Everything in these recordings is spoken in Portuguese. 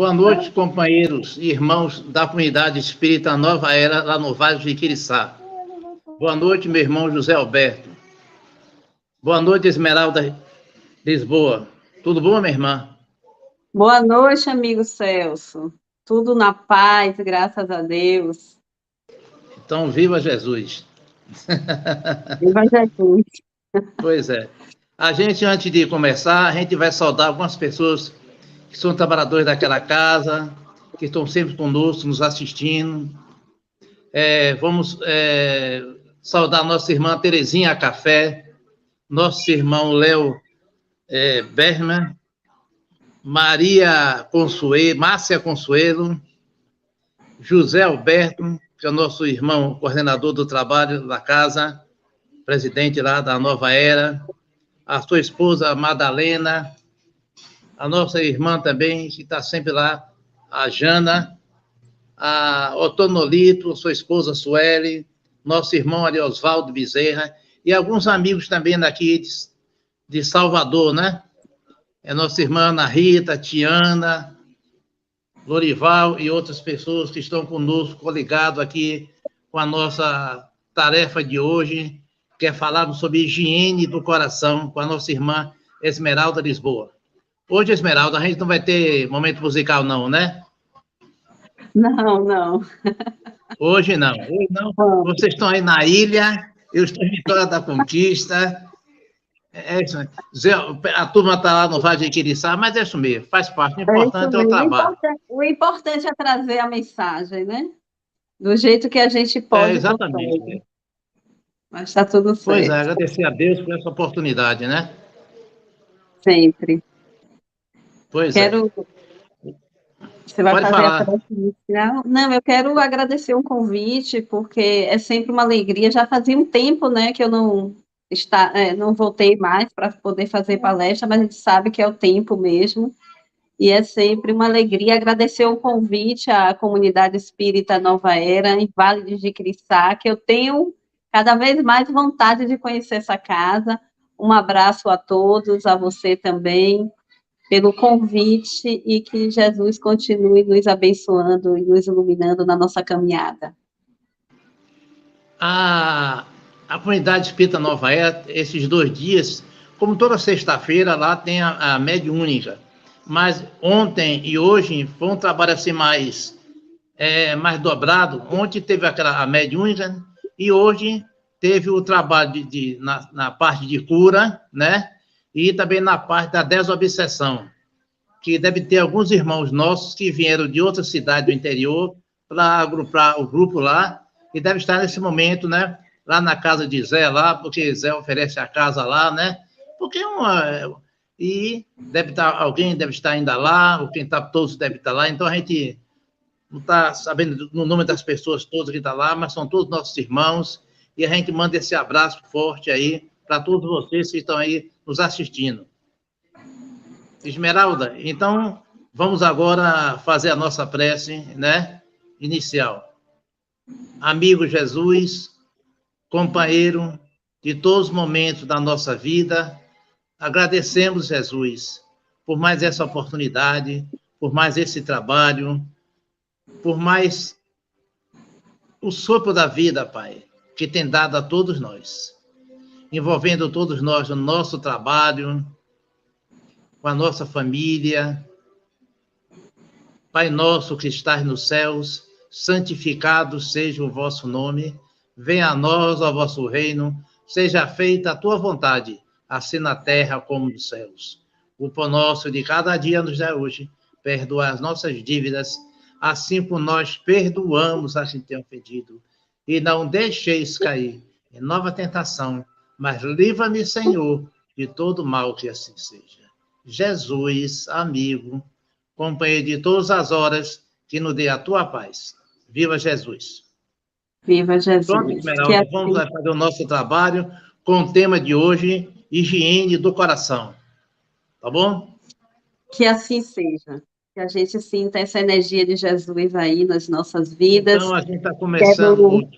Boa noite, companheiros e irmãos da comunidade espírita Nova Era, lá no Vale de Iquiriçá. Boa noite, meu irmão José Alberto. Boa noite, Esmeralda Lisboa. Tudo bom, minha irmã? Boa noite, amigo Celso. Tudo na paz, graças a Deus. Então, viva Jesus. Viva Jesus. Pois é. A gente, antes de começar, a gente vai saudar algumas pessoas que são trabalhadores daquela casa, que estão sempre conosco, nos assistindo. Vamos saudar nossa irmã Terezinha Café, nosso irmão Léo Berman, Márcia Consuelo, José Alberto, que é o nosso irmão coordenador do trabalho da casa, presidente lá da Nova Era, a sua esposa Madalena, a nossa irmã também, que está sempre lá, a Jana, a Otonolito, sua esposa Sueli, nosso irmão Ariosvaldo Bezerra, e alguns amigos também daqui de Salvador, né? Nossa irmã Ana Rita, Tiana, Lorival e outras pessoas que estão conosco, coligados aqui com a nossa tarefa de hoje, que é falarmos sobre higiene do coração com a nossa irmã Esmeralda Lisboa. Hoje, Esmeralda, a gente não vai ter momento musical, não, né? Não. Hoje não. Vocês estão aí na ilha, eu estou em Vitória da Conquista. É isso. A turma está lá no Vale de Iquiriçá, mas é isso mesmo, faz parte. O importante é o trabalho. O importante é trazer a mensagem, né? Do jeito que a gente pode. Exatamente. Mas está tudo certo. Pois é, agradecer a Deus por essa oportunidade, né? Sempre. Pois Você vai Pode fazer falar. a prece inicial? Não, eu quero agradecer o convite, porque é sempre uma alegria. Já fazia um tempo, né, que eu não voltei mais para poder fazer palestra, mas a gente sabe que é o tempo mesmo. E é sempre uma alegria agradecer o convite à comunidade espírita Nova Era, em Vale de Jiquiriçá, que eu tenho cada vez mais vontade de conhecer essa casa. Um abraço a todos, a você também, pelo convite, e que Jesus continue nos abençoando e nos iluminando na nossa caminhada. A comunidade espírita Nova Era, esses 2 dias, como toda sexta-feira, lá tem a mediúnica. Mas ontem e hoje foi um trabalho assim mais dobrado. Ontem teve a mediúnica e hoje teve o trabalho na parte de cura, né? E também na parte da desobsessão, que deve ter alguns irmãos nossos que vieram de outra cidade do interior para agrupar o grupo lá, e deve estar nesse momento, né? Lá na casa de Zé, lá, porque Zé oferece a casa lá, né? Porque e alguém deve estar ainda lá, ou quem está, todos devem estar lá, então a gente não está sabendo no nome das pessoas todas que estão lá, mas são todos nossos irmãos, e a gente manda esse abraço forte aí para todos vocês que estão aí nos assistindo. Esmeralda, então vamos agora fazer a nossa prece, né? Inicial. Amigo Jesus, companheiro de todos os momentos da nossa vida, agradecemos, Jesus, por mais essa oportunidade, por mais esse trabalho, por mais o sopro da vida, Pai, que tem dado a todos nós, envolvendo todos nós no nosso trabalho, com a nossa família. Pai nosso que estás nos céus, santificado seja o vosso nome, venha a nós o vosso reino, seja feita a tua vontade, assim na terra como nos céus. O pão nosso de cada dia nos dá hoje, perdoa as nossas dívidas, assim como nós perdoamos a quem tem ofendido, e não deixeis cair em nova tentação, mas livra-me, Senhor, de todo mal, que assim seja. Jesus, amigo, companheiro de todas as horas, que nos dê a tua paz. Viva Jesus! Viva Jesus! Pronto, Esmeralda, vamos fazer o nosso trabalho com o tema de hoje, higiene do coração. Tá bom? Que assim seja. Que a gente sinta essa energia de Jesus aí nas nossas vidas. Então, a gente está começando...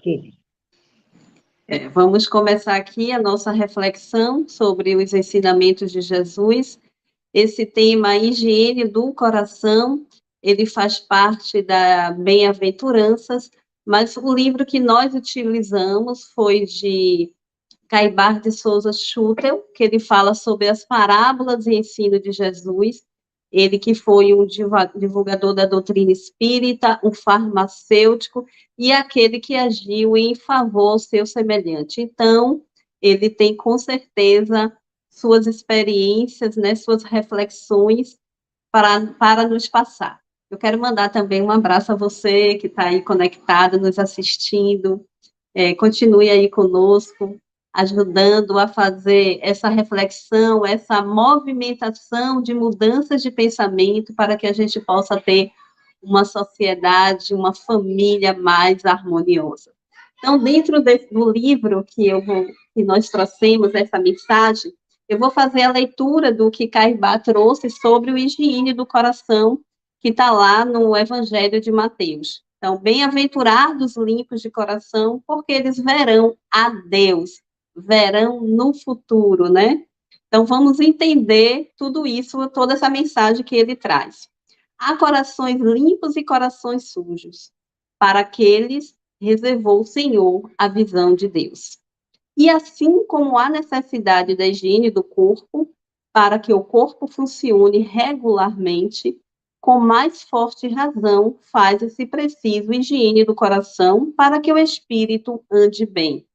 Vamos começar aqui a nossa reflexão sobre os ensinamentos de Jesus. Esse tema, higiene do coração, ele faz parte da Bem-aventuranças, mas o livro que nós utilizamos foi de Caibar de Souza Schutel, que ele fala sobre as parábolas e ensino de Jesus, ele que foi um divulgador da doutrina espírita, um farmacêutico e aquele que agiu em favor ao seu semelhante. Então, ele tem com certeza suas experiências, né, suas reflexões para nos passar. Eu quero mandar também um abraço a você que está aí conectado, nos assistindo. Continue aí conosco, ajudando a fazer essa reflexão, essa movimentação de mudanças de pensamento para que a gente possa ter uma sociedade, uma família mais harmoniosa. Então, dentro do livro que nós trouxemos essa mensagem, eu vou fazer a leitura do que Caibá trouxe sobre o higiene do coração, que está lá no Evangelho de Mateus. Então, bem-aventurados limpos de coração, porque eles verão a Deus, verão no futuro, né? Então, vamos entender tudo isso, toda essa mensagem que ele traz. Há corações limpos e corações sujos. Para aqueles reservou o Senhor a visão de Deus. E assim como há necessidade da higiene do corpo, para que o corpo funcione regularmente, com mais forte razão faz-se preciso higiene do coração para que o espírito ande bem.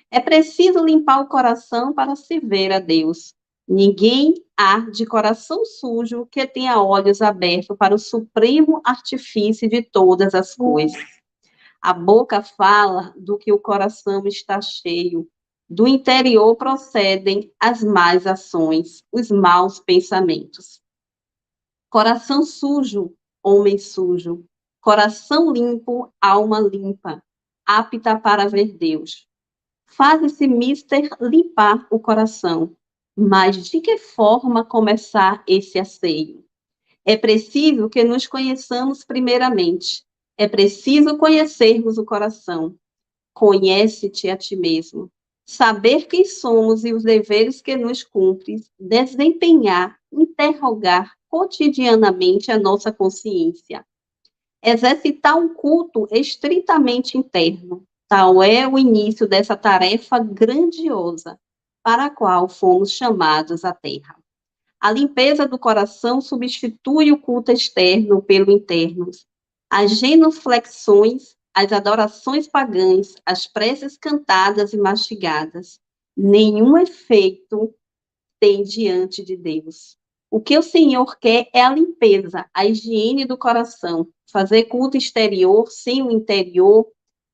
É preciso limpar o coração para se ver a Deus. Ninguém há de coração sujo que tenha olhos abertos para o supremo artifício de todas as coisas. A boca fala do que o coração está cheio. Do interior procedem as más ações, os maus pensamentos. Coração sujo, homem sujo. Coração limpo, alma limpa, apta para ver Deus. Faz-se mister limpar o coração. Mas de que forma começar esse asseio? É preciso que nos conheçamos primeiramente. É preciso conhecermos o coração. Conhece-te a ti mesmo. Saber quem somos e os deveres que nos cumpre, desempenhar, interrogar cotidianamente a nossa consciência. Exercitar um culto estritamente interno. Tal é o início dessa tarefa grandiosa para a qual fomos chamados à Terra. A limpeza do coração substitui o culto externo pelo interno. As genuflexões, as adorações pagãs, as preces cantadas e mastigadas, nenhum efeito tem diante de Deus. O que o Senhor quer é a limpeza, a higiene do coração. Fazer culto exterior sem o interior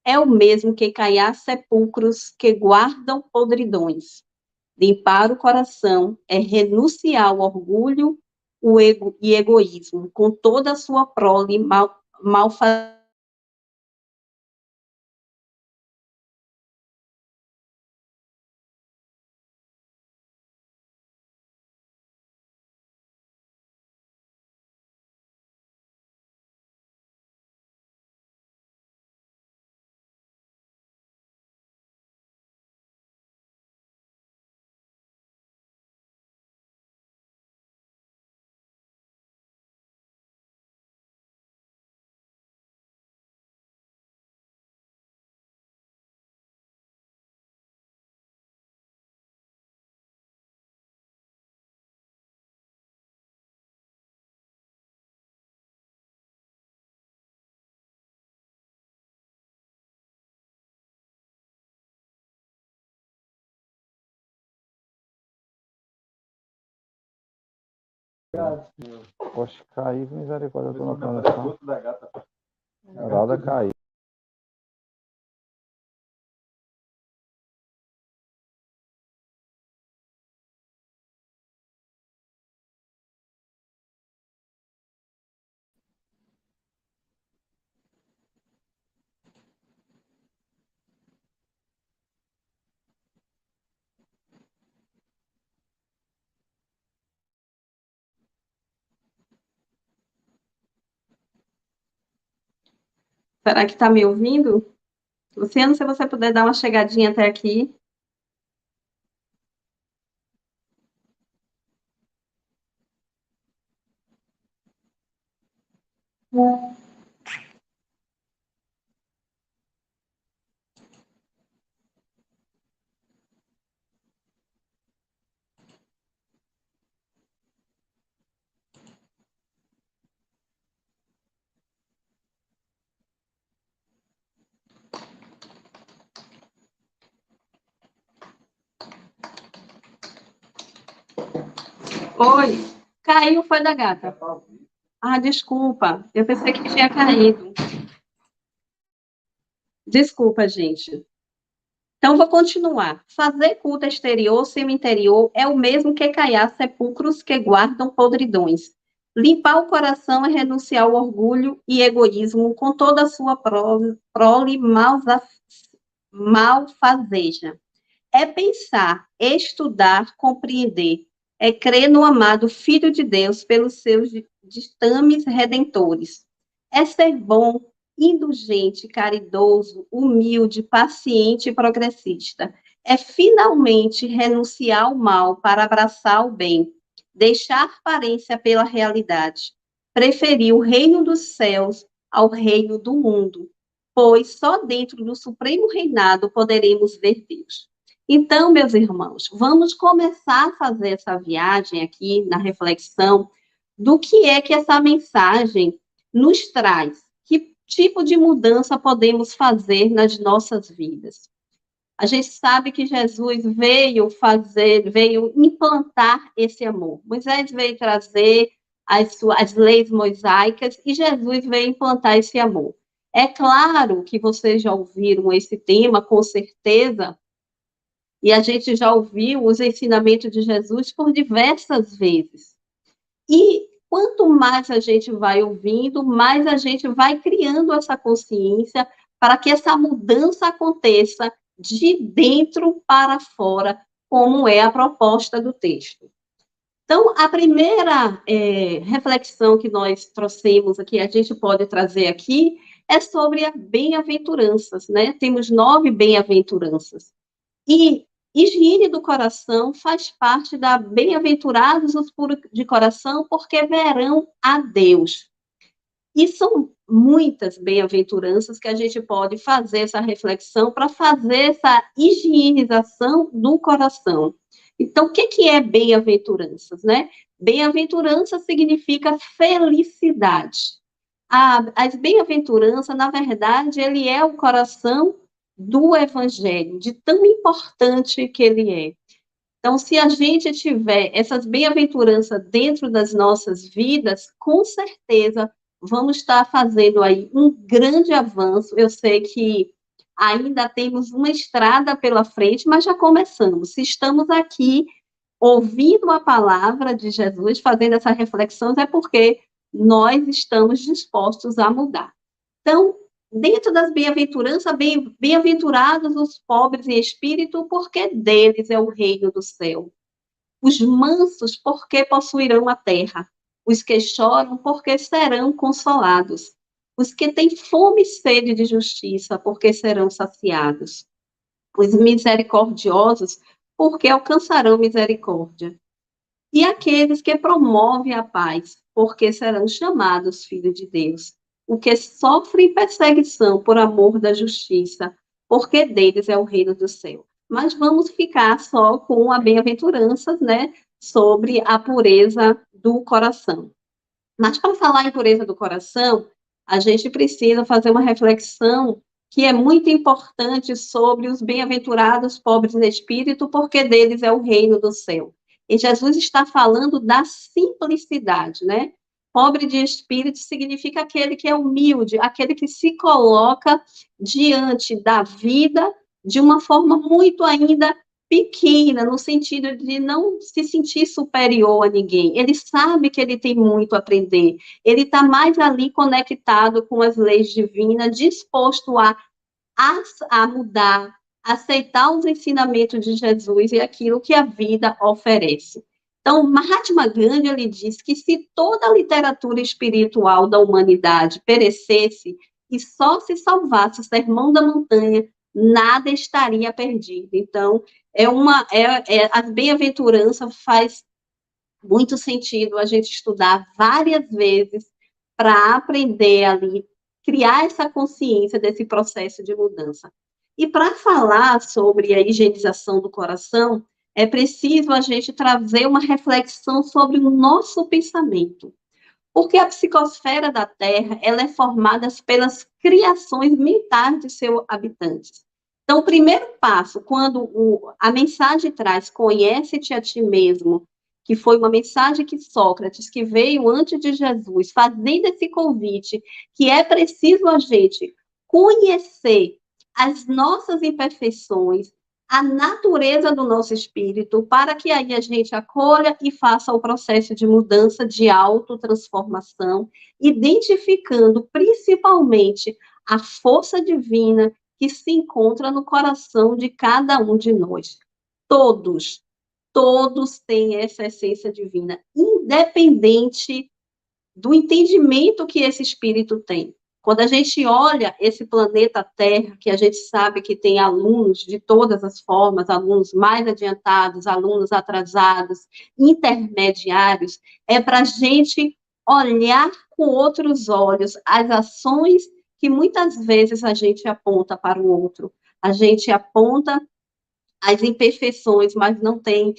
é o mesmo que caiar sepulcros que guardam podridões. Limpar o coração é renunciar ao orgulho, o ego e egoísmo, com toda a sua prole malfazenda. Poxa, cair, misericórdia, eu tô notando só. Nada cair. Será que está me ouvindo? Luciano, se você puder dar uma chegadinha até aqui. Oi, caiu, foi da gata. Ah, desculpa, eu pensei que tinha caído. Desculpa, gente. Então, vou continuar. Fazer culto exterior, semi-interior, é o mesmo que caiar sepulcros que guardam podridões. Limpar o coração é renunciar ao orgulho e egoísmo com toda a sua prole malfazeja. É pensar, estudar, compreender. É crer no amado Filho de Deus pelos seus ditames redentores. É ser bom, indulgente, caridoso, humilde, paciente e progressista. É finalmente renunciar ao mal para abraçar o bem, deixar a aparência pela realidade, preferir o reino dos céus ao reino do mundo, pois só dentro do supremo reinado poderemos ver Deus. Então, meus irmãos, vamos começar a fazer essa viagem aqui na reflexão do que é que essa mensagem nos traz. Que tipo de mudança podemos fazer nas nossas vidas? A gente sabe que Jesus veio implantar esse amor. Moisés veio trazer as leis mosaicas e Jesus veio implantar esse amor. É claro que vocês já ouviram esse tema, com certeza, e a gente já ouviu os ensinamentos de Jesus por diversas vezes. E quanto mais a gente vai ouvindo, mais a gente vai criando essa consciência para que essa mudança aconteça de dentro para fora, como é a proposta do texto. Então, a primeira reflexão que nós trouxemos aqui, a gente pode trazer aqui, é sobre as bem-aventuranças, né? Temos 9 bem-aventuranças. E higiene do coração faz parte da bem-aventurados os puros de coração, porque verão a Deus. E são muitas bem-aventuranças que a gente pode fazer essa reflexão para fazer essa higienização do coração. Então, o que é bem-aventuranças, né? Bem-aventurança significa felicidade. As bem-aventuranças, na verdade, ele é o coração do Evangelho, de tão importante que ele é. Então, se a gente tiver essas bem-aventuranças dentro das nossas vidas, com certeza vamos estar fazendo aí um grande avanço. Eu sei que ainda temos uma estrada pela frente, mas já começamos. Se estamos aqui ouvindo a palavra de Jesus, fazendo essa reflexão, é porque nós estamos dispostos a mudar. Então, dentro das bem-aventuranças, bem-aventurados os pobres em espírito, porque deles é o reino do céu. Os mansos, porque possuirão a terra. Os que choram, porque serão consolados. Os que têm fome e sede de justiça, porque serão saciados. Os misericordiosos, porque alcançarão misericórdia. E aqueles que promovem a paz, porque serão chamados filhos de Deus. O que sofre perseguição por amor da justiça, porque deles é o reino do céu. Mas vamos ficar só com a bem-aventurança, né, sobre a pureza do coração. Mas para falar em pureza do coração, a gente precisa fazer uma reflexão que é muito importante sobre os bem-aventurados pobres de espírito, porque deles é o reino do céu. E Jesus está falando da simplicidade, né? Pobre de espírito significa aquele que é humilde, aquele que se coloca diante da vida de uma forma muito ainda pequena, no sentido de não se sentir superior a ninguém. Ele sabe que ele tem muito a aprender. Ele está mais ali conectado com as leis divinas, disposto a mudar, aceitar os ensinamentos de Jesus e aquilo que a vida oferece. Então, Mahatma Gandhi, ele diz que se toda a literatura espiritual da humanidade perecesse e só se salvasse o Sermão da Montanha, nada estaria perdido. Então, as bem-aventuranças faz muito sentido a gente estudar várias vezes para aprender ali, criar essa consciência desse processo de mudança. E para falar sobre a higienização do coração, é preciso a gente trazer uma reflexão sobre o nosso pensamento. Porque a psicosfera da Terra, ela é formada pelas criações mentais de seus habitantes. Então, o primeiro passo, quando a mensagem traz conhece-te a ti mesmo, que foi uma mensagem que Sócrates, que veio antes de Jesus, fazendo esse convite, que é preciso a gente conhecer as nossas imperfeições, a natureza do nosso espírito, para que aí a gente acolha e faça o processo de mudança, de autotransformação, identificando principalmente a força divina que se encontra no coração de cada um de nós. Todos têm essa essência divina, independente do entendimento que esse espírito tem. Quando a gente olha esse planeta Terra, que a gente sabe que tem alunos de todas as formas, alunos mais adiantados, alunos atrasados, intermediários, é para a gente olhar com outros olhos as ações que muitas vezes a gente aponta para o outro. A gente aponta as imperfeições, mas não tem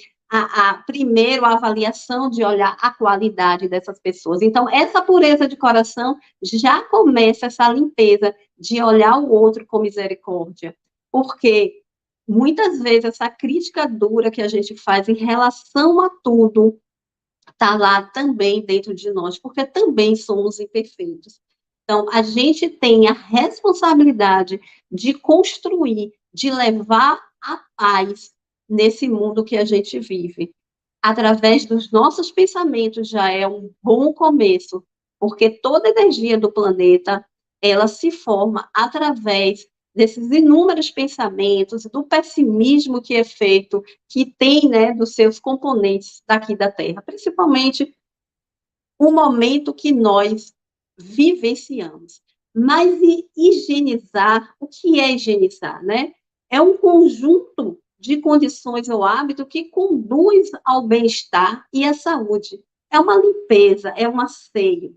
primeiro a avaliação de olhar a qualidade dessas pessoas. Então, essa pureza de coração já começa essa limpeza de olhar o outro com misericórdia, porque muitas vezes essa crítica dura que a gente faz em relação a tudo está lá também dentro de nós, porque também somos imperfeitos. Então, a gente tem a responsabilidade de construir, de levar a paz nesse mundo que a gente vive. Através dos nossos pensamentos já é um bom começo, porque toda a energia do planeta, ela se forma através desses inúmeros pensamentos, do pessimismo que é feito, que tem, né, dos seus componentes daqui da Terra, principalmente o momento que nós vivenciamos. Mas e higienizar, o que é higienizar, né? É um conjunto de condições ou hábito que conduz ao bem-estar e à saúde. É uma limpeza, é um asseio.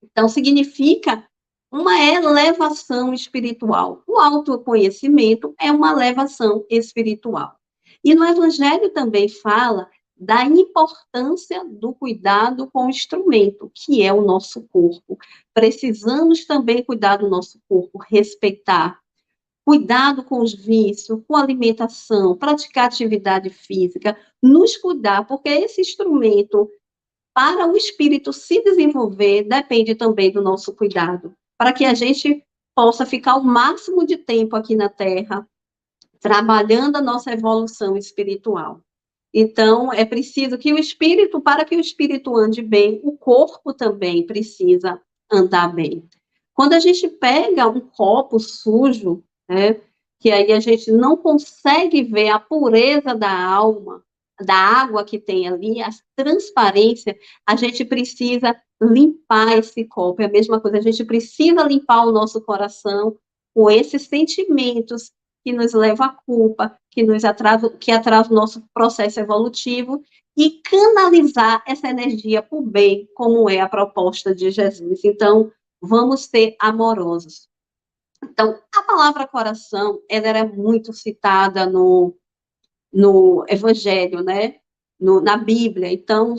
Então, significa uma elevação espiritual. O autoconhecimento é uma elevação espiritual. E no Evangelho também fala da importância do cuidado com o instrumento, que é o nosso corpo. Precisamos também cuidar do nosso corpo, respeitar. Cuidado com os vícios, com a alimentação, praticar atividade física, nos cuidar, porque esse instrumento, para o espírito se desenvolver, depende também do nosso cuidado, para que a gente possa ficar o máximo de tempo aqui na Terra, trabalhando a nossa evolução espiritual. Então, é preciso que o espírito, para que o espírito ande bem, o corpo também precisa andar bem. Quando a gente pega um copo sujo, né, que aí a gente não consegue ver a pureza da alma, da água que tem ali, a transparência, a gente precisa limpar esse copo. É a mesma coisa, a gente precisa limpar o nosso coração com esses sentimentos que nos levam à culpa, que atrasa o nosso processo evolutivo, e canalizar essa energia para o bem, como é a proposta de Jesus. Então, vamos ser amorosos. Então, a palavra coração, ela era muito citada no Evangelho, né? Na Bíblia. Então,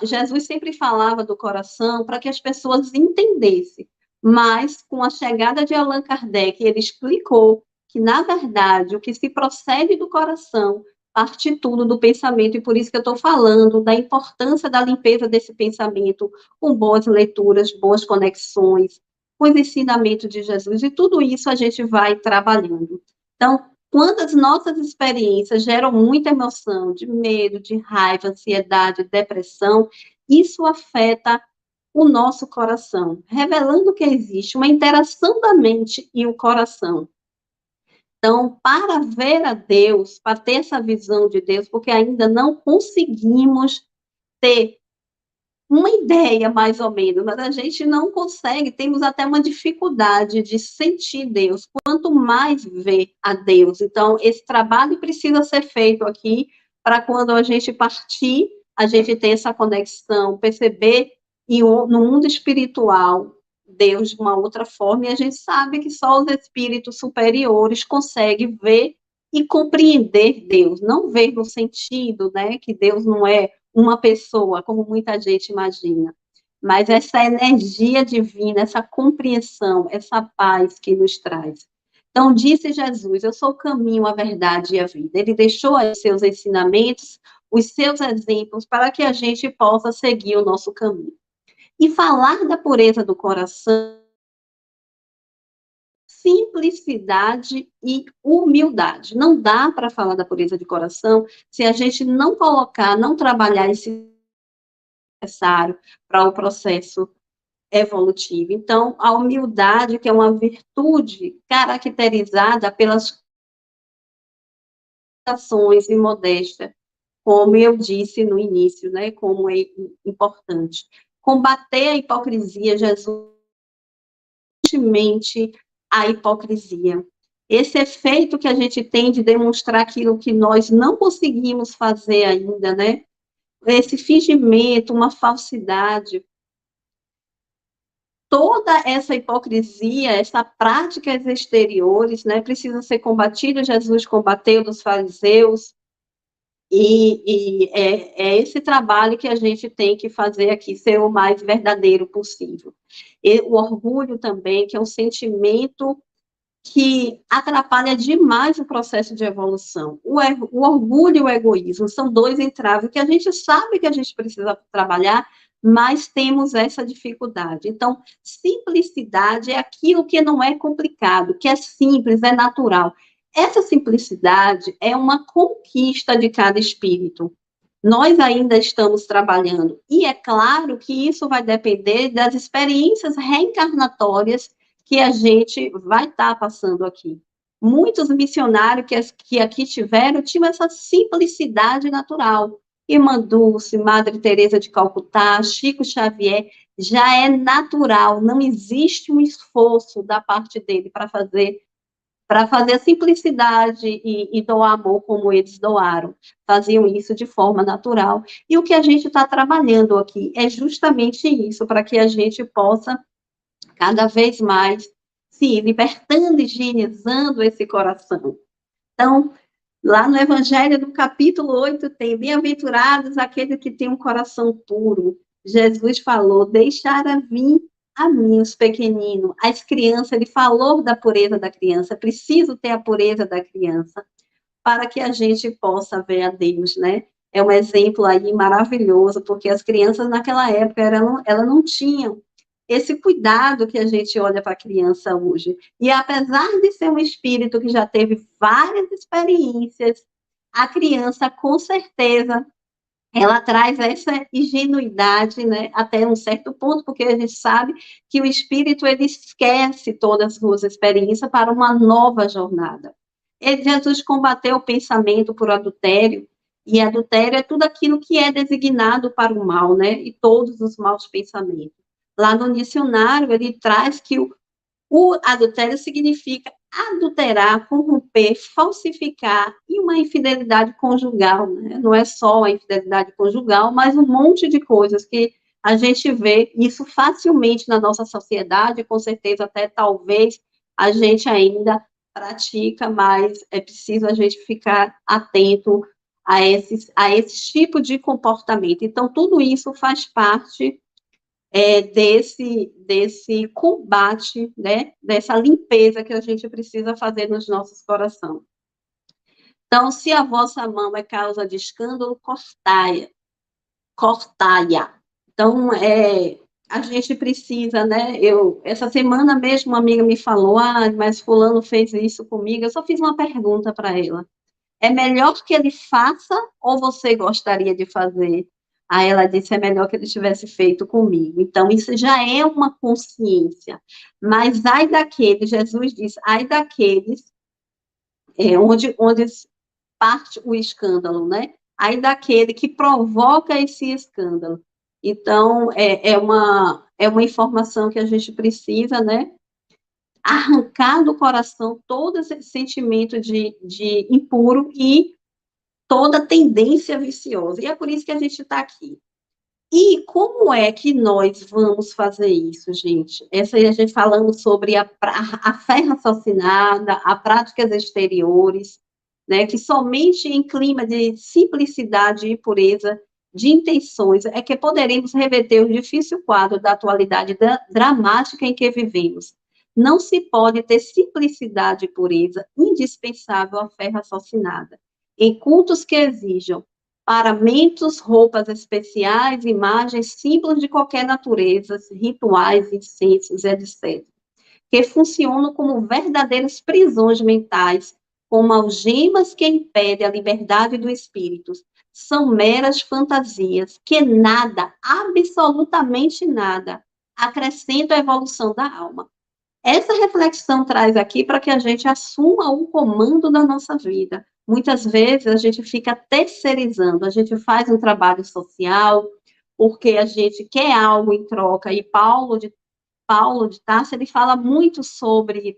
Jesus sempre falava do coração para que as pessoas entendessem. Mas, com a chegada de Allan Kardec, ele explicou que, na verdade, o que se procede do coração parte tudo do pensamento, e por isso que eu estou falando da importância da limpeza desse pensamento, com boas leituras, boas conexões, com os ensinamentos de Jesus, e tudo isso a gente vai trabalhando. Então, quando as nossas experiências geram muita emoção, de medo, de raiva, ansiedade, depressão, isso afeta o nosso coração, revelando que existe uma interação da mente e o coração. Então, para ver a Deus, para ter essa visão de Deus, porque ainda não conseguimos ter uma ideia, mais ou menos, mas a gente não consegue, temos até uma dificuldade de sentir Deus, quanto mais ver a Deus. Então, esse trabalho precisa ser feito aqui, para quando a gente partir, a gente ter essa conexão, perceber e no mundo espiritual, Deus de uma outra forma, e a gente sabe que só os espíritos superiores conseguem ver e compreender Deus, não ver no sentido, né, que Deus não é uma pessoa, como muita gente imagina, mas essa energia divina, essa compreensão, essa paz que nos traz. Então, disse Jesus, eu sou o caminho, a verdade e a vida. Ele deixou aí seus ensinamentos, os seus exemplos, para que a gente possa seguir o nosso caminho. E falar da pureza do coração, simplicidade e humildade. Não dá para falar da pureza de coração se a gente não colocar, não trabalhar esse necessário para o processo evolutivo. Então, a humildade, que é uma virtude caracterizada pelas ações e modéstia, como eu disse no início, né, como é importante. Combater a hipocrisia, Jesus, a hipocrisia. Esse efeito que a gente tem de demonstrar aquilo que nós não conseguimos fazer ainda, né? Esse fingimento, uma falsidade. Toda essa hipocrisia, essa práticas exteriores, né, precisa ser combatida. Jesus combateu dos fariseus, e é esse trabalho que a gente tem que fazer aqui, ser o mais verdadeiro possível. E o orgulho também, que é um sentimento que atrapalha demais o processo de evolução. O orgulho e o egoísmo são dois entraves que a gente sabe que a gente precisa trabalhar, mas temos essa dificuldade. Então, simplicidade é aquilo que não é complicado, que é simples, é natural. Essa simplicidade é uma conquista de cada espírito. Nós ainda estamos trabalhando, e é claro que isso vai depender das experiências reencarnatórias que a gente vai estar passando aqui. Muitos missionários que aqui tiveram tinham essa simplicidade natural. Irmã Dulce, Madre Teresa de Calcutá, Chico Xavier, já é natural, não existe um esforço da parte dele para fazer a simplicidade e doar amor como eles doaram. Faziam isso de forma natural. E o que a gente está trabalhando aqui é justamente isso, para que a gente possa cada vez mais se libertando, higienizando esse coração. Então, lá no Evangelho, no capítulo 8, tem: bem-aventurados aqueles que têm um coração puro. Jesus falou: deixar vir a mim os pequeninos, as crianças. Ele falou da pureza da criança. Preciso ter a pureza da criança para que a gente possa ver a Deus, né? É um exemplo aí maravilhoso, porque as crianças naquela época, elas não tinham esse cuidado que a gente olha para a criança hoje. E apesar de ser um espírito que já teve várias experiências, a criança, com certeza, ela traz essa ingenuidade, né, até um certo ponto, porque a gente sabe que o espírito, ele esquece todas as suas experiências para uma nova jornada. Jesus combateu o pensamento por adultério, e adultério é tudo aquilo que é designado para o mal, né, e todos os maus pensamentos. Lá no dicionário, ele traz que o adultério significa adulterar, corromper, falsificar, e uma infidelidade conjugal, né? Não é só a infidelidade conjugal, mas um monte de coisas que a gente vê isso facilmente na nossa sociedade, com certeza até talvez a gente ainda pratica, mas é preciso a gente ficar atento a esse tipo de comportamento. Então, tudo isso faz parte desse combate, né, dessa limpeza que a gente precisa fazer nos nossos corações. Então, se a vossa mão é causa de escândalo, cortai-a. Então, a gente precisa, né, essa semana mesmo uma amiga me falou: mas fulano fez isso comigo. Eu só fiz uma pergunta para ela: é melhor que ele faça ou você gostaria de fazer? Aí ela disse: é melhor que ele tivesse feito comigo. Então, isso já é uma consciência. Mas ai daqueles, Jesus disse, ai daqueles onde parte o escândalo, né? Ai daquele que provoca esse escândalo. Então, é uma informação que a gente precisa, né? Arrancar do coração todo esse sentimento de impuro e toda tendência viciosa. E é por isso que a gente está aqui. E como é que nós vamos fazer isso, gente? Essa aí a gente falando sobre a fé raciocinada, a práticas exteriores, né, que somente em clima de simplicidade e pureza de intenções é que poderemos reverter o difícil quadro da atualidade dramática em que vivemos. Não se pode ter simplicidade e pureza indispensável à fé raciocinada. Em cultos que exijam paramentos, roupas especiais, imagens, símbolos de qualquer natureza, rituais, incensos, etc., que funcionam como verdadeiras prisões mentais, como algemas que impedem a liberdade do espírito. São meras fantasias que nada, absolutamente nada, acrescentam à evolução da alma. Essa reflexão traz aqui para que a gente assuma o comando da nossa vida. Muitas vezes a gente fica terceirizando, a gente faz um trabalho social, porque a gente quer algo em troca, e Paulo de Tarso, ele fala muito sobre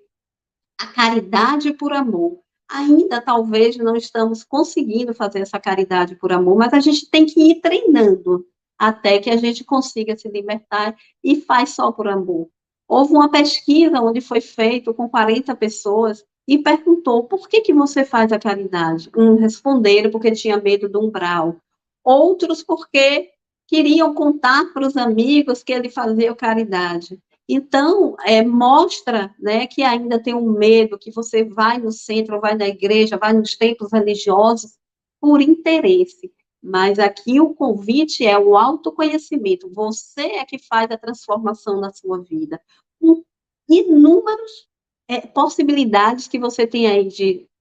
a caridade por amor. Ainda talvez não estamos conseguindo fazer essa caridade por amor, mas a gente tem que ir treinando até que a gente consiga se libertar e faz só por amor. Houve uma pesquisa onde foi feito com 40 pessoas e perguntou por que você faz a caridade? Uns responderam porque tinha medo do umbral, outros porque queriam contar para os amigos que ele fazia caridade. Então, mostra, né, que ainda tem um medo, que você vai no centro, vai na igreja, vai nos templos religiosos por interesse. Mas aqui o convite é o autoconhecimento. Você é que faz a transformação na sua vida. Inúmeras possibilidades que você tem aí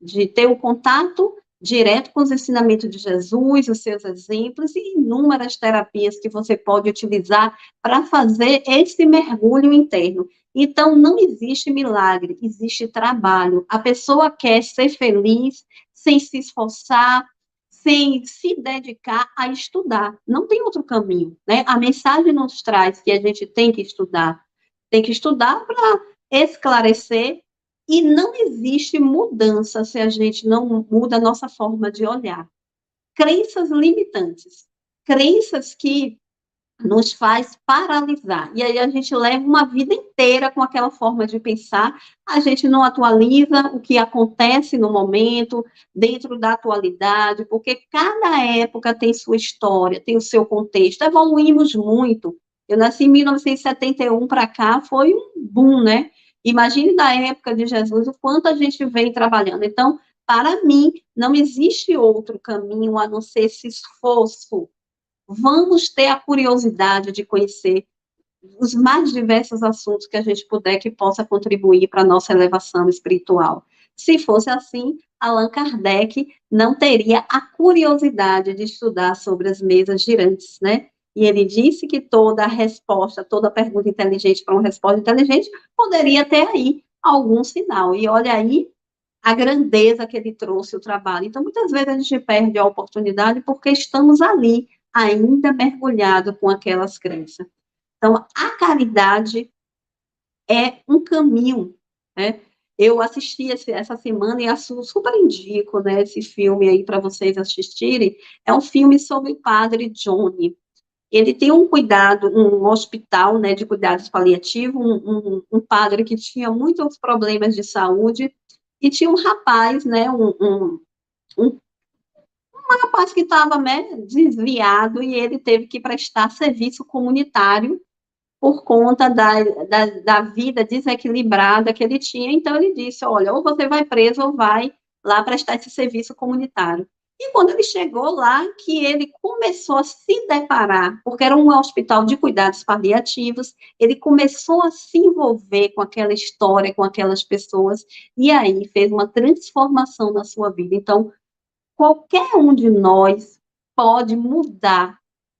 de ter o contato direto com os ensinamentos de Jesus, os seus exemplos, e inúmeras terapias que você pode utilizar para fazer esse mergulho interno. Então, não existe milagre, existe trabalho. A pessoa quer ser feliz sem se esforçar, sem se dedicar a estudar. Não tem outro caminho, né? A mensagem nos traz que a gente tem que estudar. Tem que estudar para esclarecer, e não existe mudança se a gente não muda a nossa forma de olhar. Crenças limitantes, crenças que nos faz paralisar. E aí a gente leva uma vida inteira com aquela forma de pensar, a gente não atualiza o que acontece no momento, dentro da atualidade, porque cada época tem sua história, tem o seu contexto. Evoluímos muito. Eu nasci em 1971 para cá, foi um boom, né? Imagine da época de Jesus o quanto a gente vem trabalhando. Então, para mim, não existe outro caminho a não ser esse esforço. Vamos ter a curiosidade de conhecer os mais diversos assuntos que a gente puder que possa contribuir para a nossa elevação espiritual. Se fosse assim, Allan Kardec não teria a curiosidade de estudar sobre as mesas girantes, né? E ele disse que toda resposta, toda pergunta inteligente para uma resposta inteligente poderia ter aí algum sinal. E olha aí a grandeza que ele trouxe o trabalho. Então, muitas vezes a gente perde a oportunidade porque estamos ali, ainda mergulhado com aquelas crenças. Então, a caridade é um caminho, né? Eu assisti essa semana e super indico, né, esse filme aí para vocês assistirem. É um filme sobre o padre Johnny. Ele tem um cuidado, um hospital, né, de cuidados paliativos, um padre que tinha muitos problemas de saúde, e tinha um rapaz, né, um rapaz que estava, né, desviado, e ele teve que prestar serviço comunitário por conta da vida desequilibrada que ele tinha. Então, ele disse, olha, ou você vai preso ou vai lá prestar esse serviço comunitário. E quando ele chegou lá, que ele começou a se deparar, porque era um hospital de cuidados paliativos, ele começou a se envolver com aquela história, com aquelas pessoas, e aí fez uma transformação na sua vida. Então, qualquer um de nós pode mudar,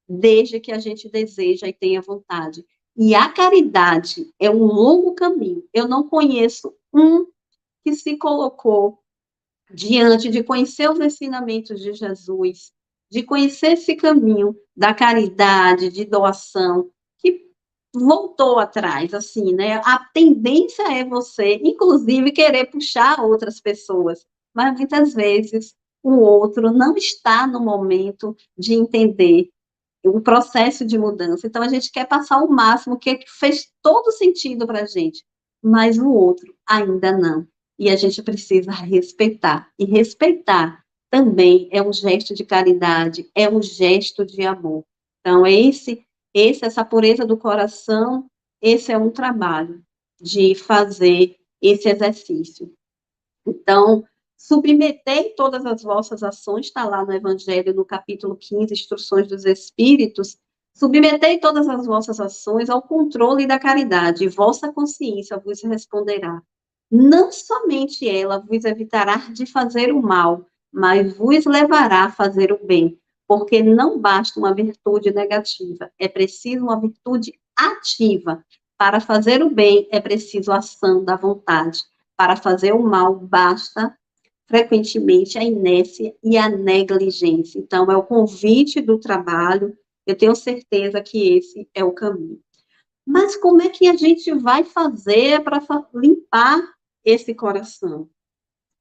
desde que a gente deseja e tenha vontade. E a caridade é um longo caminho. Eu não conheço um que se colocou diante de conhecer os ensinamentos de Jesus, de conhecer esse caminho da caridade, de doação, que voltou atrás, assim, né? A tendência é você, inclusive, querer puxar outras pessoas, mas muitas vezes o outro não está no momento de entender o processo de mudança. Então, a gente quer passar o máximo, que fez todo sentido para a gente, mas o outro ainda não. E a gente precisa respeitar. E respeitar também é um gesto de caridade, é um gesto de amor. Então, essa pureza do coração, esse é um trabalho de fazer esse exercício. Então, submetei todas as vossas ações, está lá no Evangelho, no capítulo 15, Instruções dos Espíritos, submetei todas as vossas ações ao controle da caridade, e vossa consciência vos responderá. Não somente ela vos evitará de fazer o mal, mas vos levará a fazer o bem, porque não basta uma virtude negativa, é preciso uma virtude ativa. Para fazer o bem, é preciso a ação da vontade. Para fazer o mal, basta, frequentemente, a inércia e a negligência. Então, é o convite do trabalho, eu tenho certeza que esse é o caminho. Mas como é que a gente vai fazer para limpar esse coração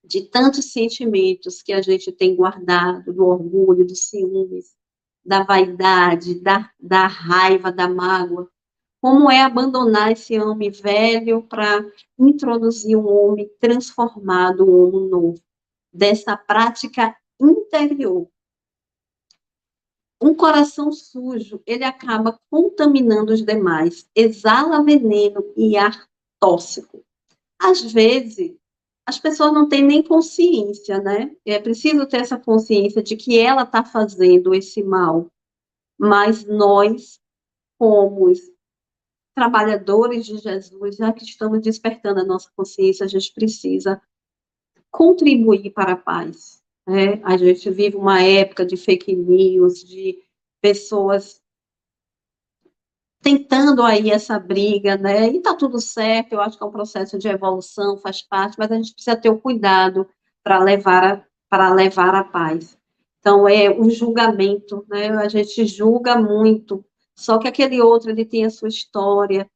de tantos sentimentos que a gente tem guardado, do orgulho, dos ciúmes, da vaidade, da raiva, da mágoa? Como é abandonar esse homem velho para introduzir um homem transformado, um homem novo? Dessa prática interior. Um coração sujo, ele acaba contaminando os demais, exala veneno e ar tóxico. Às vezes, as pessoas não têm nem consciência, né? É preciso ter essa consciência de que ela está fazendo esse mal. Mas nós, como trabalhadores de Jesus, já que estamos despertando a nossa consciência, a gente precisa contribuir para a paz. Né? A gente vive uma época de fake news, de pessoas tentando aí essa briga, né? E está tudo certo, eu acho que é um processo de evolução, faz parte, mas a gente precisa ter o cuidado para levar a paz. Então, é o julgamento, né? A gente julga muito, só que aquele outro, ele tem a sua história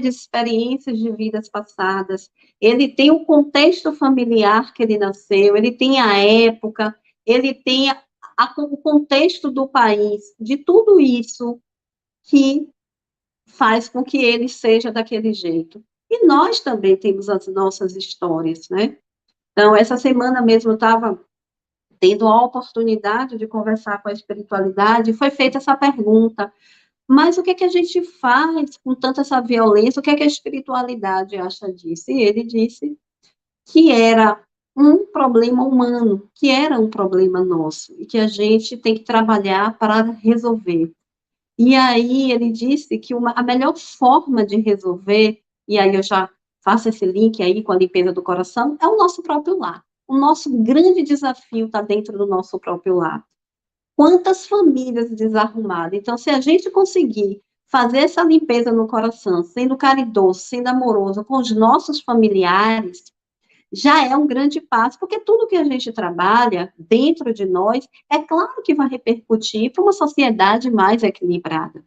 de experiências de vidas passadas, ele tem o contexto familiar que ele nasceu, ele tem a época, ele tem o contexto do país, de tudo isso que faz com que ele seja daquele jeito. E nós também temos as nossas histórias, né? Então, essa semana mesmo eu estava tendo a oportunidade de conversar com a espiritualidade, e foi feita essa pergunta, mas o que é que a gente faz com tanta essa violência? O que é que a espiritualidade acha disso? E ele disse que era um problema humano, que era um problema nosso, e que a gente tem que trabalhar para resolver. E aí ele disse que a melhor forma de resolver, e aí eu já faço esse link aí com a limpeza do coração, é o nosso próprio lar. O nosso grande desafio está dentro do nosso próprio lar. Quantas famílias desarrumadas? Então, se a gente conseguir fazer essa limpeza no coração, sendo caridoso, sendo amoroso com os nossos familiares, já é um grande passo, porque tudo que a gente trabalha dentro de nós, é claro que vai repercutir para uma sociedade mais equilibrada.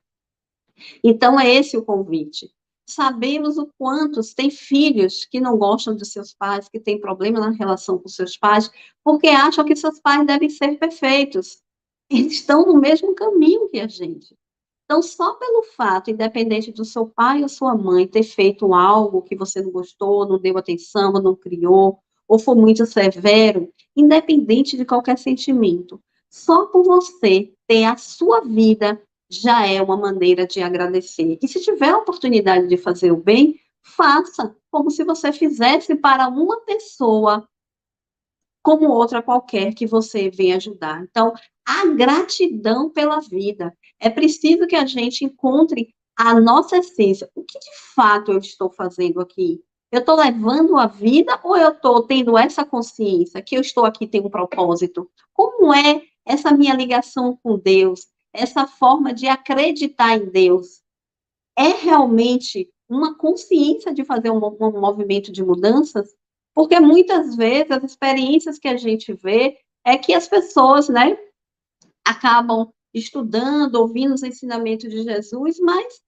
Então, é esse o convite. Sabemos o quantos tem filhos que não gostam dos seus pais, que têm problema na relação com seus pais, porque acham que seus pais devem ser perfeitos. Eles estão no mesmo caminho que a gente. Então, só pelo fato, independente do seu pai ou sua mãe ter feito algo que você não gostou, não deu atenção, não criou, ou for muito severo, independente de qualquer sentimento, só por você ter a sua vida já é uma maneira de agradecer. E se tiver a oportunidade de fazer o bem, faça como se você fizesse para uma pessoa como outra qualquer que você venha ajudar. Então, a gratidão pela vida. É preciso que a gente encontre a nossa essência. O que de fato eu estou fazendo aqui? Eu estou levando a vida ou eu estou tendo essa consciência que eu estou aqui, tem um propósito? Como é essa minha ligação com Deus? Essa forma de acreditar em Deus? É realmente uma consciência de fazer um movimento de mudanças? Porque muitas vezes as experiências que a gente vê é que as pessoas, né, acabam estudando, ouvindo os ensinamentos de Jesus, mas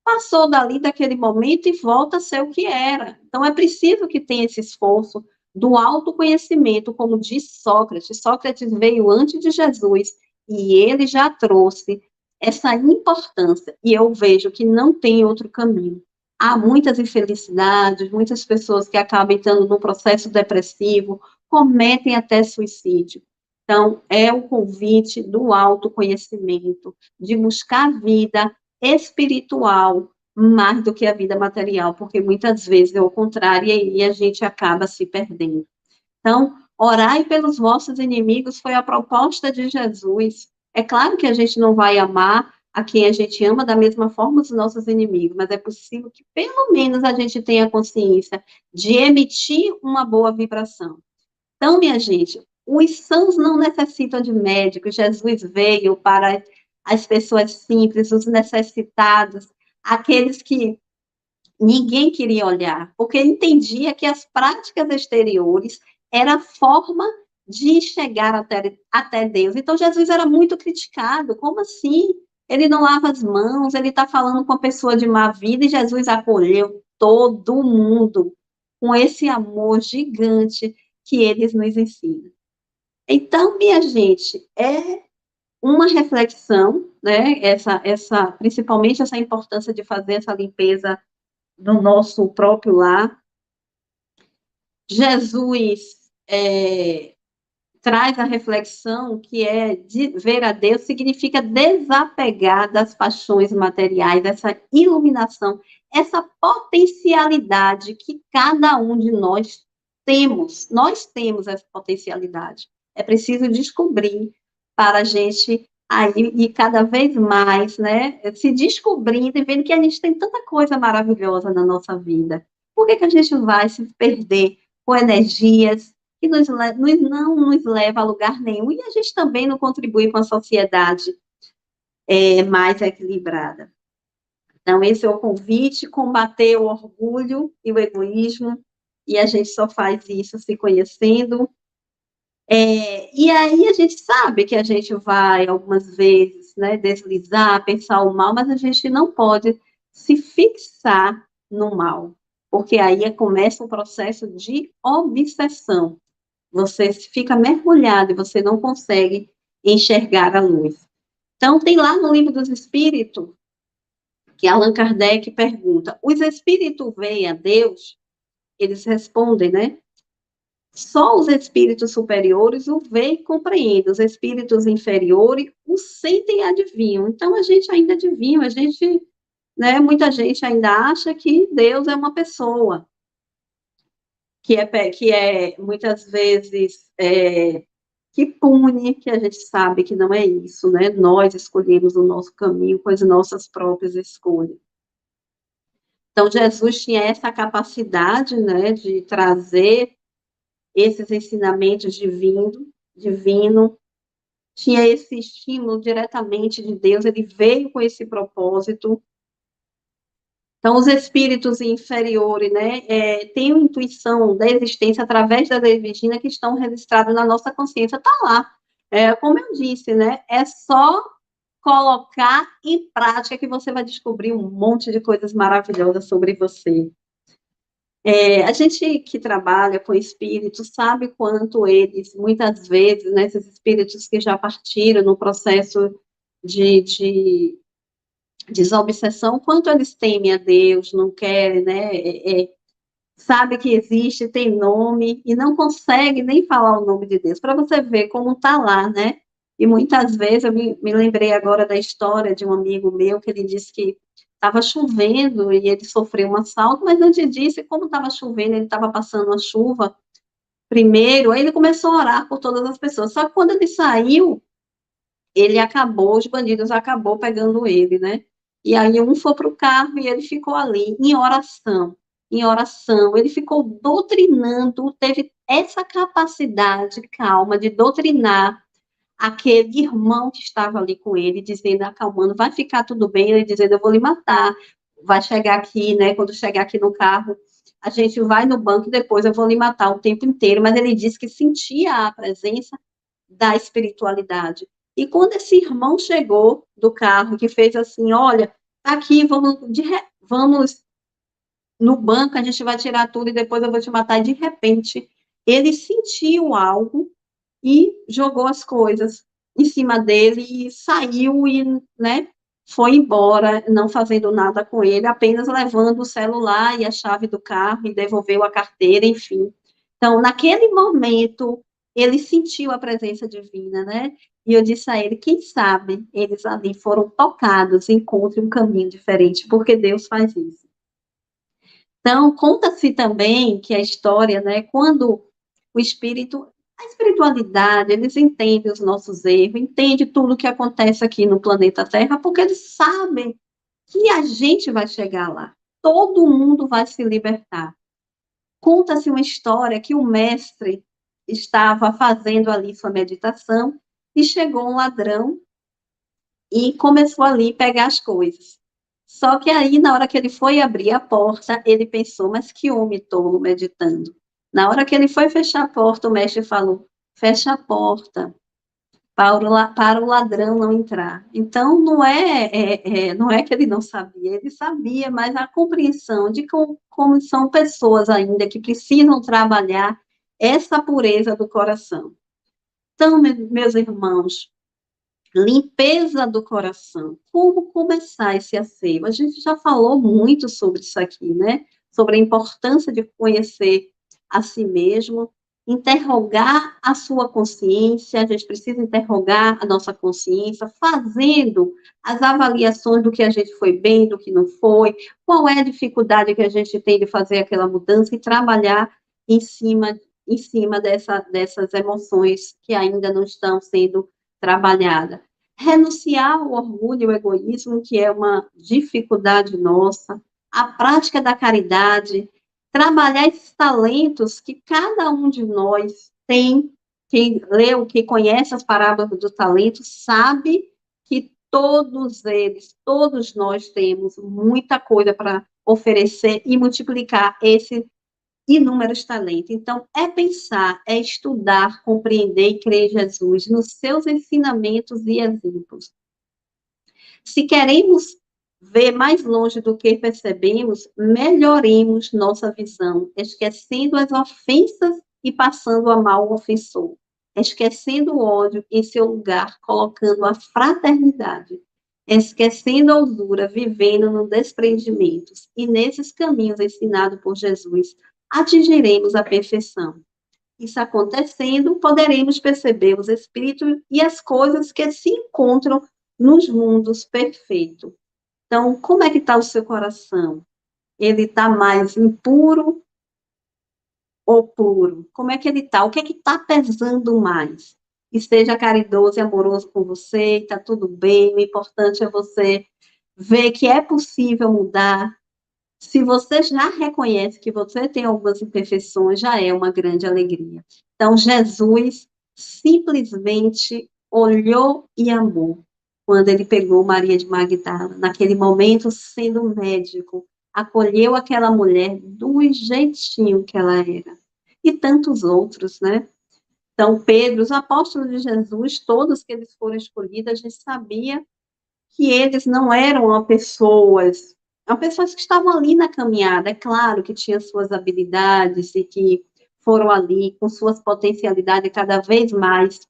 passou dali daquele momento e volta a ser o que era. Então é preciso que tenha esse esforço do autoconhecimento, como diz Sócrates. Sócrates veio antes de Jesus e ele já trouxe essa importância, e eu vejo que não tem outro caminho. Há muitas infelicidades, muitas pessoas que acabam entrando num processo depressivo, cometem até suicídio. Então, é o convite do autoconhecimento, de buscar a vida espiritual mais do que a vida material, porque muitas vezes é o contrário e a gente acaba se perdendo. Então, orai pelos vossos inimigos foi a proposta de Jesus. É claro que a gente não vai amar a quem a gente ama da mesma forma os nossos inimigos, mas é possível que pelo menos a gente tenha consciência de emitir uma boa vibração. Então, minha gente, os sãos não necessitam de médicos. Jesus veio para as pessoas simples, os necessitados, aqueles que ninguém queria olhar, porque entendia que as práticas exteriores era a forma de chegar até Deus. Então, Jesus era muito criticado. Como assim? Ele não lava as mãos, ele está falando com a pessoa de má vida, e Jesus acolheu todo mundo com esse amor gigante que eles nos ensinam. Então, minha gente, é uma reflexão, né? Principalmente essa importância de fazer essa limpeza no nosso próprio lar. Jesus traz a reflexão que de ver a Deus significa desapegar das paixões materiais, essa iluminação, essa potencialidade que cada um de nós temos. Nós temos essa potencialidade. É preciso descobrir para a gente aí e cada vez mais, né, se descobrindo e vendo que a gente tem tanta coisa maravilhosa na nossa vida. Por que a gente vai se perder com energias que não nos leva a lugar nenhum, e a gente também não contribui com a sociedade mais equilibrada? Então, esse é o convite, combater o orgulho e o egoísmo, e a gente só faz isso se conhecendo. E aí a gente sabe que a gente vai, algumas vezes, né, deslizar, pensar o mal, mas a gente não pode se fixar no mal, porque aí começa um processo de obsessão. Você fica mergulhado e você não consegue enxergar a luz. Então, tem lá no Livro dos Espíritos, que Allan Kardec pergunta, os espíritos veem a Deus? Eles respondem, né? Só os espíritos superiores o veem e compreendem, os espíritos inferiores o sentem e adivinham. Então, a gente ainda adivinha, né, muita gente ainda acha que Deus é uma pessoa, que muitas vezes que pune, que a gente sabe que não é isso, né? Nós escolhemos o nosso caminho com as nossas próprias escolhas. Então, Jesus tinha essa capacidade, né, de trazer esses ensinamentos divino, tinha esse estímulo diretamente de Deus, ele veio com esse propósito. Então, os espíritos inferiores, né, têm a intuição da existência através da lei divina que estão registrados na nossa consciência, está lá. Como eu disse, né, é só colocar em prática que você vai descobrir um monte de coisas maravilhosas sobre você. A gente que trabalha com espíritos sabe quanto eles, muitas vezes, né, esses espíritos que já partiram no processo de desobsessão, quanto eles temem a Deus, não querem, né, sabe que existe, tem nome, e não consegue nem falar o nome de Deus, para você ver como está lá, né? E muitas vezes, eu me lembrei agora da história de um amigo meu, que ele disse que estava chovendo e ele sofreu um assalto, mas antes disso, como estava chovendo, ele estava passando uma chuva primeiro, aí ele começou a orar por todas as pessoas, só que quando ele saiu, os bandidos acabou pegando ele, né? E aí um foi para o carro e ele ficou ali, em oração, ele ficou doutrinando, teve essa capacidade calma de doutrinar aquele irmão que estava ali com ele, dizendo, acalmando, vai ficar tudo bem, ele dizendo, eu vou lhe matar, vai chegar aqui, né, quando chegar aqui no carro, a gente vai no banco e depois eu vou lhe matar o tempo inteiro, mas ele disse que sentia a presença da espiritualidade. E quando esse irmão chegou do carro, que fez assim, olha, aqui, vamos no banco, a gente vai tirar tudo e depois eu vou te matar, e de repente, ele sentiu algo e jogou as coisas em cima dele e saiu e, né, foi embora, não fazendo nada com ele, apenas levando o celular e a chave do carro e devolveu a carteira, enfim. Então, naquele momento, ele sentiu a presença divina, né? E eu disse a ele, quem sabe eles ali foram tocados, encontrem um caminho diferente, porque Deus faz isso. Então, conta-se também que a história, né, quando o espírito, a espiritualidade, eles entendem os nossos erros, entendem tudo o que acontece aqui no planeta Terra, porque eles sabem que a gente vai chegar lá. Todo mundo vai se libertar. Conta-se uma história que o mestre estava fazendo ali sua meditação e chegou um ladrão e começou ali a pegar as coisas. Só que aí, na hora que ele foi abrir a porta, ele pensou, mas que homem tolo meditando. Na hora que ele foi fechar a porta, o mestre falou, fecha a porta, para o ladrão não entrar. Então, não é que ele não sabia, ele sabia, mas a compreensão de como são pessoas ainda que precisam trabalhar essa pureza do coração. Então, meus irmãos, limpeza do coração. Como começar esse acervo? A gente já falou muito sobre isso aqui, né? Sobre a importância de conhecer a si mesmo, interrogar a sua consciência, a gente precisa interrogar a nossa consciência, fazendo as avaliações do que a gente foi bem, do que não foi, qual é a dificuldade que a gente tem de fazer aquela mudança e trabalhar em cima dessas emoções que ainda não estão sendo trabalhada. Renunciar ao orgulho e ao egoísmo, que é uma dificuldade nossa, a prática da caridade, trabalhar esses talentos que cada um de nós tem. Quem leu, quem conhece as parábolas do talento, sabe que todos eles, todos nós temos muita coisa para oferecer e multiplicar esse inúmeros talentos. Então, é pensar, é estudar, compreender e crer em Jesus, nos seus ensinamentos e exemplos. Se queremos ver mais longe do que percebemos, melhoremos nossa visão, esquecendo as ofensas e passando a amar o ofensor, esquecendo o ódio em seu lugar, colocando a fraternidade, esquecendo a usura, vivendo no desprendimento. E nesses caminhos ensinados por Jesus, atingiremos a perfeição. Isso acontecendo, poderemos perceber os espíritos e as coisas que se encontram nos mundos perfeitos. Então, como é que está o seu coração? Ele está mais impuro ou puro? Como é que ele está? O que é que está pesando mais? Esteja caridoso e amoroso com você, está tudo bem, o importante é você ver que é possível mudar. Se você já reconhece que você tem algumas imperfeições, já é uma grande alegria. Então, Jesus simplesmente olhou e amou quando ele pegou Maria de Magdala, naquele momento, sendo médico, acolheu aquela mulher do jeitinho que ela era. E tantos outros, né? Então, Pedro, os apóstolos de Jesus, todos que eles foram escolhidos, a gente sabia que eles não eram pessoas que estavam ali na caminhada. É claro que tinham suas habilidades e que foram ali com suas potencialidades cada vez mais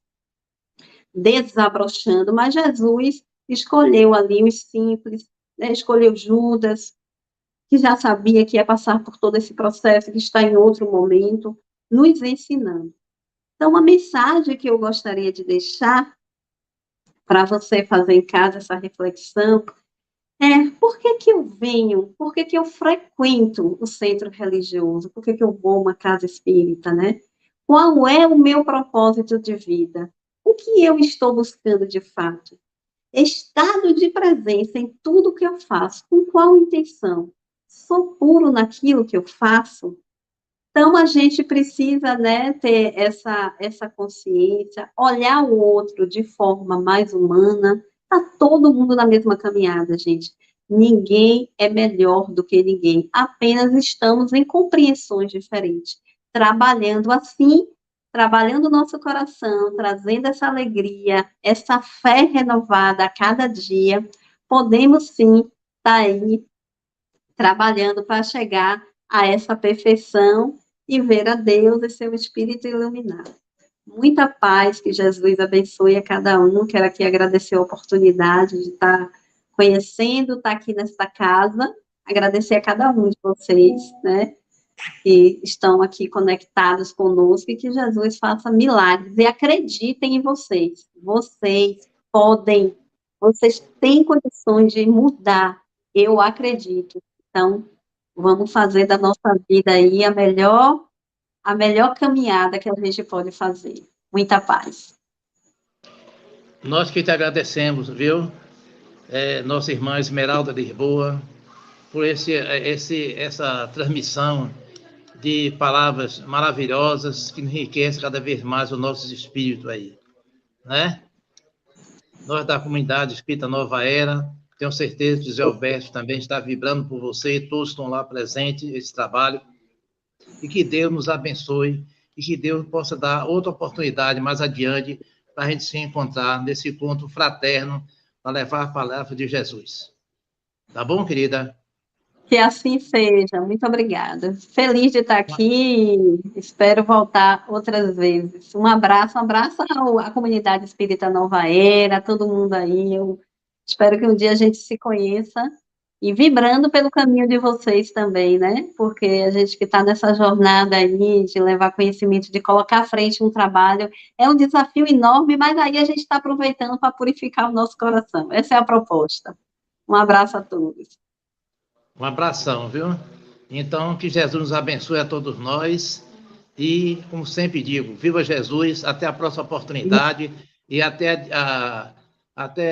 desabrochando, mas Jesus escolheu ali os simples, né? Escolheu Judas, que já sabia que ia passar por todo esse processo, que está em outro momento, nos ensinando. Então, a mensagem que eu gostaria de deixar para você fazer em casa essa reflexão por que que eu venho, por que que eu frequento o centro religioso, por que que eu vou a uma casa espírita, né? Qual é o meu propósito de vida? O que eu estou buscando de fato? Estado de presença em tudo que eu faço. Com qual intenção? Sou puro naquilo que eu faço? Então, a gente precisa, né, ter essa consciência, olhar o outro de forma mais humana. Está todo mundo na mesma caminhada, gente. Ninguém é melhor do que ninguém. Apenas estamos em compreensões diferentes. Trabalhando assim, trabalhando o nosso coração, trazendo essa alegria, essa fé renovada a cada dia, podemos sim estar aí trabalhando para chegar a essa perfeição e ver a Deus e seu espírito iluminado. Muita paz, que Jesus abençoe a cada um. Quero aqui agradecer a oportunidade de estar conhecendo, estar aqui nesta casa. Agradecer a cada um de vocês, né, que estão aqui conectados conosco, e que Jesus faça milagres. E acreditem em vocês. Vocês podem, vocês têm condições de mudar. Eu acredito. Então, vamos fazer da nossa vida aí a melhor caminhada que a gente pode fazer. Muita paz. Nós que te agradecemos, viu? Nossa irmã Esmeralda Lisboa, por essa transmissão de palavras maravilhosas que enriquecem cada vez mais o nosso espírito aí, né? Nós da comunidade Espírita Nova Era, tenho certeza que o Zé Alberto também está vibrando por você, todos estão lá presentes, esse trabalho, e que Deus nos abençoe, e que Deus possa dar outra oportunidade mais adiante para a gente se encontrar nesse encontro fraterno para levar a palavra de Jesus. Tá bom, querida? Que assim seja. Muito obrigada. Feliz de estar aqui. Espero voltar outras vezes. Um abraço à comunidade Espírita Nova Era, a todo mundo aí. Eu espero que um dia a gente se conheça, e vibrando pelo caminho de vocês também, né? Porque a gente que está nessa jornada aí de levar conhecimento, de colocar à frente um trabalho, é um desafio enorme, mas aí a gente está aproveitando para purificar o nosso coração. Essa é a proposta. Um abraço a todos. Um abração, viu? Então, que Jesus nos abençoe a todos nós. E, como sempre digo, viva Jesus, até a próxima oportunidade. E até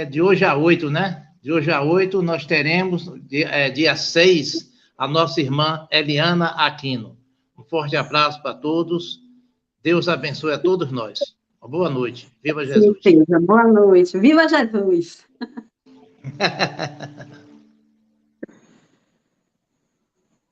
de hoje a 8, né? De hoje a 8, nós teremos, dia 6, a nossa irmã Eliana Aquino. Um forte abraço para todos. Deus abençoe a todos nós. Uma boa noite. Viva Jesus. Sim, boa noite. Viva Jesus.